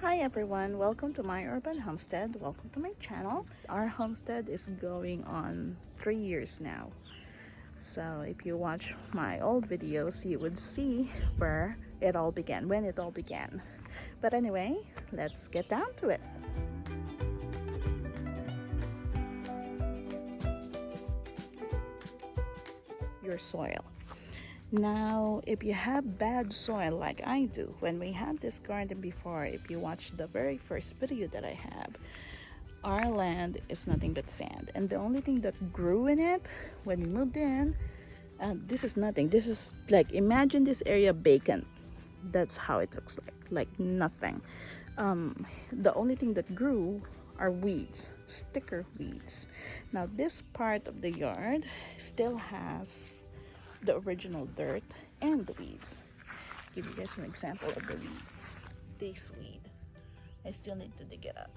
Hi everyone, welcome to my urban homestead. Welcome to my channel. Our homestead is going on 3 years now. So if you watch my old videos, you would see where it all began, when it all began. But anyway, let's get down to it. Your soil. Now, if you have bad soil like I do, when we had this garden before, if you watched the very first video that I have, our land is nothing but sand. And the only thing that grew in it when we moved in, this is nothing. This is like, imagine this area vacant. That's how it looks like nothing. The only thing that grew are weeds, sticker weeds. Now, this part of the yard still has the original dirt and the weeds. Give you guys an example of the weed. This weed, I still need to dig it up.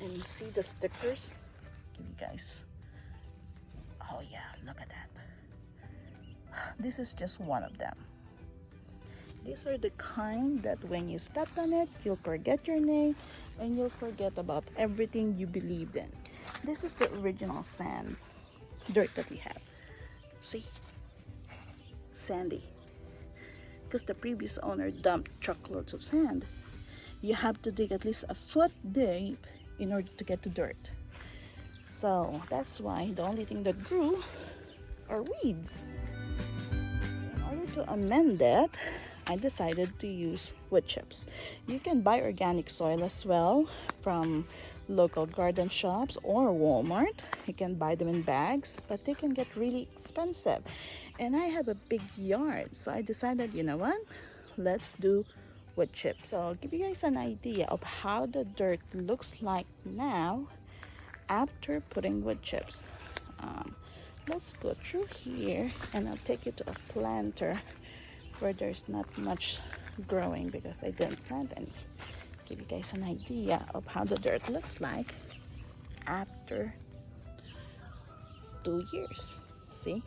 And you see the stickers? Give you guys. Oh yeah, look at that. This is just one of them. These are the kind that when you step on it, you'll forget your name and you'll forget about everything you believed in. This is the original sand, dirt that we have. See? Sandy, because the previous owner dumped truckloads of sand. You have to dig at least a foot deep in order to get the dirt. So that's why the only thing that grew are weeds. In order to amend that, I decided to use wood chips. You can buy organic soil as well from local garden shops or Walmart. You can buy them in bags, but they can get really expensive. And I have a big yard, so I decided, you know what? Let's do wood chips. So I'll give you guys an idea of how the dirt looks like now after putting wood chips. Let's go through here and I'll take you to a planter where there's not much growing because I didn't plant any. Give you guys an idea of how the dirt looks like after 2 years. See?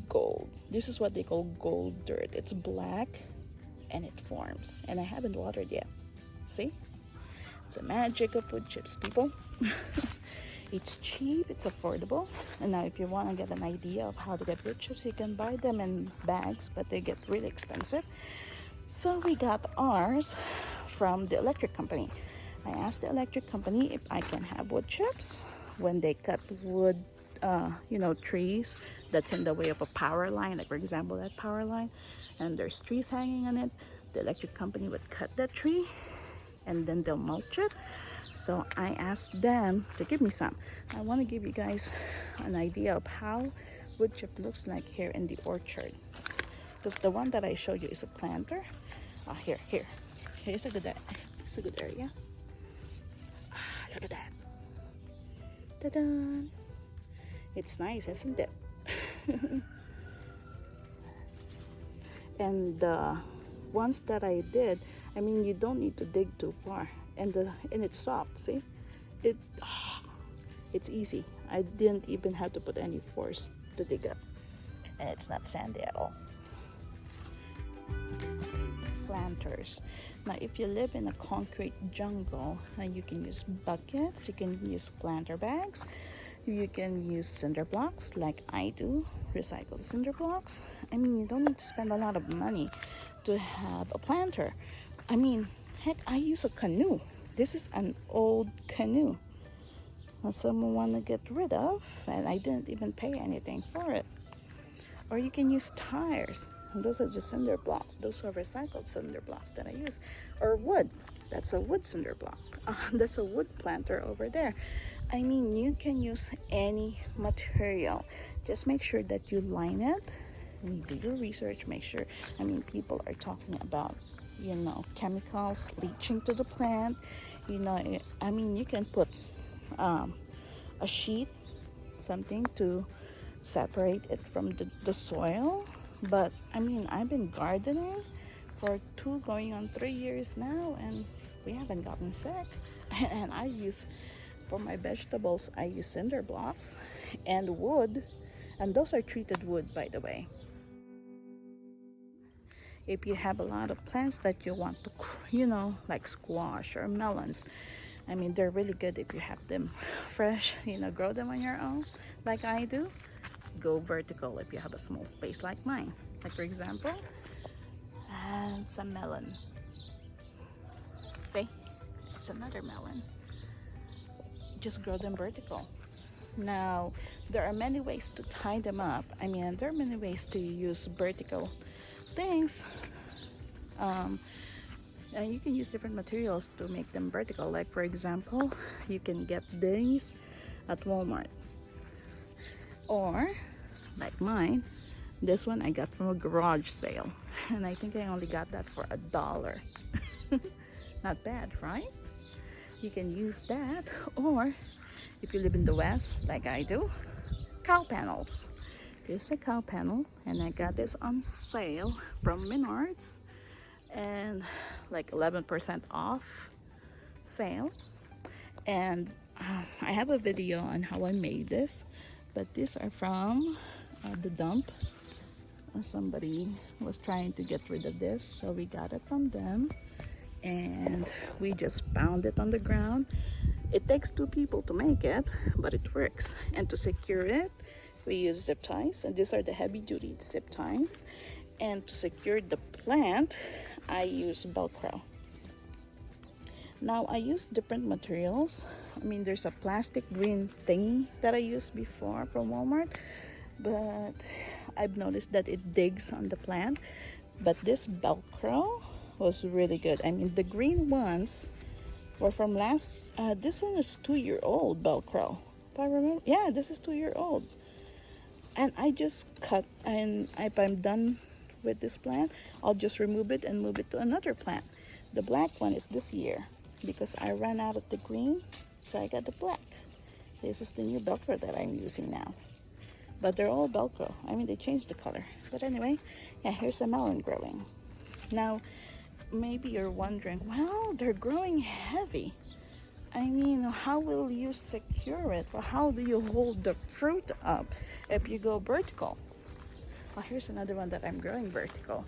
Gold. This is what they call gold dirt. It's black and it forms. And I haven't watered yet. See? It's a magic of wood chips, people. It's cheap, it's affordable. And now if you want to get an idea of how to get wood chips, you can buy them in bags, but they get really expensive. So we got ours from the electric company. I asked the electric company if I can have wood chips when they cut wood, trees that's in the way of a power line, like for example that power line, and there's trees hanging on it. The electric company would cut that tree and then they'll mulch it. So I asked them to give me some. I want to give you guys an idea of how wood chip looks like here in the orchard, because the one that I showed you is a planter. Here's a good area. Look at that. Ta-da! It's nice, isn't it? And the ones that I did, I mean, you don't need to dig too far, and it's soft. See, it's easy. I didn't even have to put any force to dig up, and it's not sandy at all. Planters. Now, if you live in a concrete jungle, you can use buckets. You can use planter bags. You can use cinder blocks like I do, recycled cinder blocks. I mean, you don't need to spend a lot of money to have a planter. I mean, heck, I use a canoe. This is an old canoe that someone want to get rid of, and I didn't even pay anything for it. Or you can use tires. And those are just cinder blocks. Those are recycled cinder blocks that I use. Or wood. That's a wood cinder block. That's a wood planter over there. I mean, you can use any material. Just make sure that you line it. And do your research. Make sure, I mean, people are talking about, chemicals leaching to the plant. I mean, you can put a sheet, something to separate it from the soil. But I mean, I've been gardening for 2 going on 3 years now, and we haven't gotten sick. And I use, for my vegetables, I use cinder blocks and wood, and those are treated wood, by the way. If you have a lot of plants that you want to, you know, like squash or melons, I mean, they're really good if you have them fresh, you know, grow them on your own, like I do. Go vertical if you have a small space like mine. Like for example, add some melon. See, it's another melon. Just grow them vertical. Now, there are many ways to tie them up. I mean, there are many ways to use vertical things. And you can use different materials to make them vertical. Like for example, you can get these at Walmart. Or, like mine, this one I got from a garage sale. And I think I only got that for $1. Not bad, right? You can use that. Or, if you live in the West, like I do, cow panels. This is a cow panel, and I got this on sale from Menards. And like 11% off sale. And I have a video on how I made this, but these are from the dump. Somebody was trying to get rid of this, so we got it from them, and we just found it on the ground. It takes 2 people to make it, but it works. And to secure it, we use zip ties, and these are the heavy duty zip ties. And to secure the plant, I use Velcro. Now I use different materials. I mean, there's a plastic green thing that I used before from Walmart, but I've noticed that it digs on the plant. But this Velcro was really good. I mean, the green ones were from last, this one is 2-year-old Velcro. If I remember, yeah, this is 2-year-old. And I just cut, and if I'm done with this plant, I'll just remove it and move it to another plant. The black one is this year because I ran out of the green, so I got the black. This is the new Velcro that I'm using now. But they're all Velcro. I mean, they changed the color. But anyway, yeah, here's a melon growing. Now, maybe you're wondering, well, they're growing heavy. I mean, how will you secure it? Or how do you hold the fruit up if you go vertical? Well, here's another one that I'm growing vertical.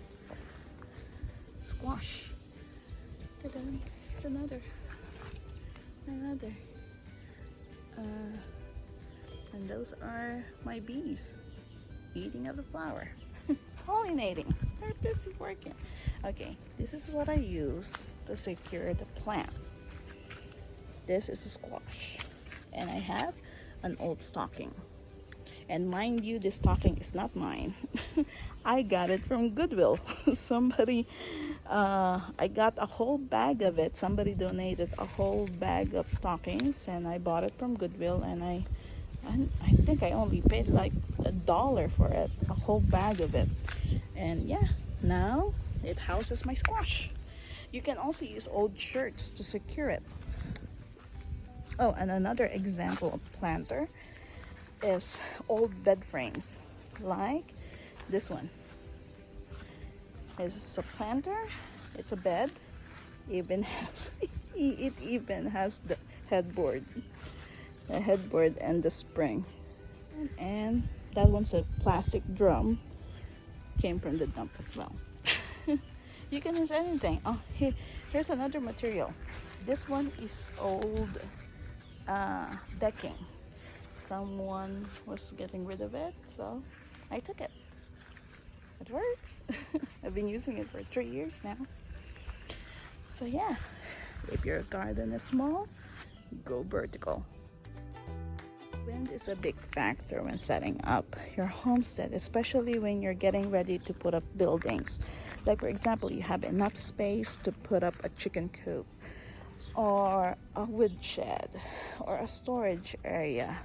Squash. Ta-da. It's another. And those are my bees eating of the flower. Pollinating. They're busy working. Okay, this is what I use to secure the plant. This is a squash. And I have an old stocking. And mind you, this stocking is not mine. I got it from Goodwill. Somebody, I got a whole bag of it. Somebody donated a whole bag of stockings, and I bought it from Goodwill, and I think I only paid like $1 for it, a whole bag of it. And yeah, now it houses my squash. You can also use old shirts to secure it. Oh, and another example of planter is old bed frames, like this one. It's a planter, it's a bed, even has it even has the headboard and the spring. And that one's a plastic drum, came from the dump as well. You can use anything. Oh, here's another material. This one is old decking. Someone was getting rid of it, so I took it. It works. I've been using it for 3 years now. So yeah, if your garden is small, go vertical. Wind is a big factor when setting up your homestead, especially when you're getting ready to put up buildings. Like for example, you have enough space to put up a chicken coop, or a woodshed, or a storage area.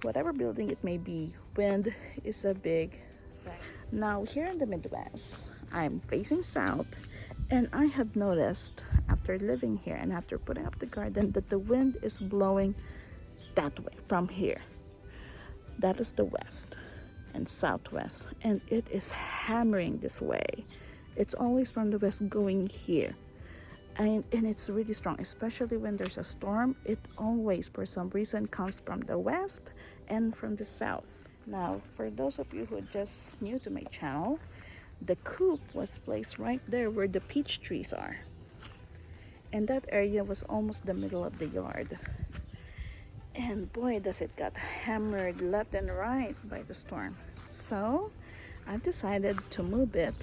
Whatever building it may be, wind is a big factor. Now here in the Midwest, I'm facing south, and I have noticed after living here and after putting up the garden that the wind is blowing that way from here. That is the west and southwest, and it is hammering this way. It's always from the west going here, and it's really strong, especially when there's a storm. It always for some reason comes from the west and from the south. Now for those of you who are just new to my channel, The coop was placed right there where the peach trees are. And that area was almost the middle of the yard. And boy, does it got hammered left and right by the storm. So I've decided to move it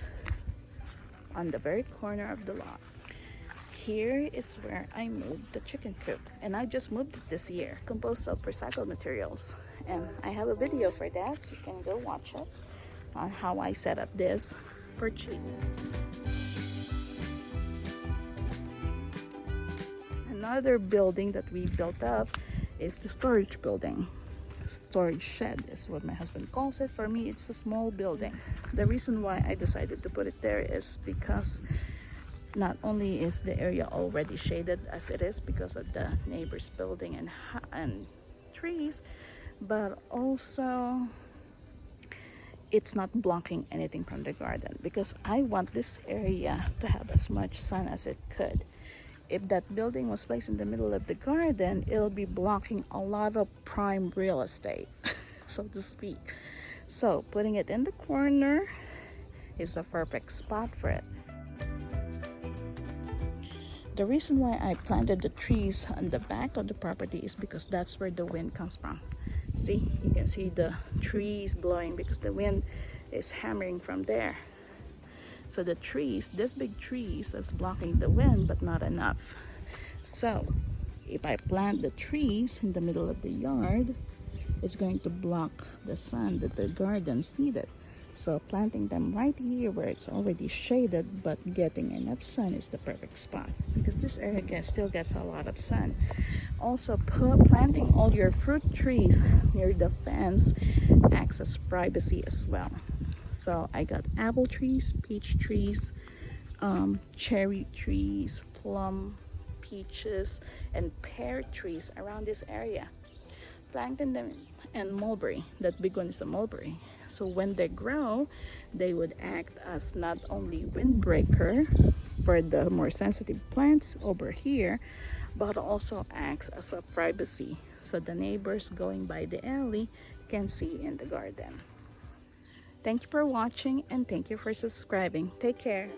on the very corner of the lot. Here is where I moved the chicken coop, and I just moved it this year. It's composed of recycled materials, and I have a video for that. You can go watch it on how I set up this for cheap. Another building that we built up is the storage building. Storage shed is what my husband calls it. For me, it's a small building. The reason why I decided to put it there is because not only is the area already shaded as it is because of the neighbor's building and trees, but also it's not blocking anything from the garden, because I want this area to have as much sun as it could. If that building was placed in the middle of the garden, it'll be blocking a lot of prime real estate, so to speak. So putting it in the corner is the perfect spot for it. The reason why I planted the trees on the back of the property is because that's where the wind comes from. See, you can see the trees blowing because the wind is hammering from there. So the trees, this big trees, is blocking the wind, but not enough. So if I plant the trees in the middle of the yard, it's going to block the sun that the gardens needed. So planting them right here where it's already shaded but getting enough sun is the perfect spot, because this area still gets a lot of sun. Also, planting all your fruit trees near the fence acts as privacy as well. So I got apple trees, peach trees, cherry trees, plum, peaches, and pear trees around this area. Planting them, and mulberry, that big one is a mulberry. So when they grow, they would act as not only windbreaker for the more sensitive plants over here, but also acts as a privacy, so the neighbors going by the alley can see in the garden. Thank you for watching, and thank you for subscribing. Take care.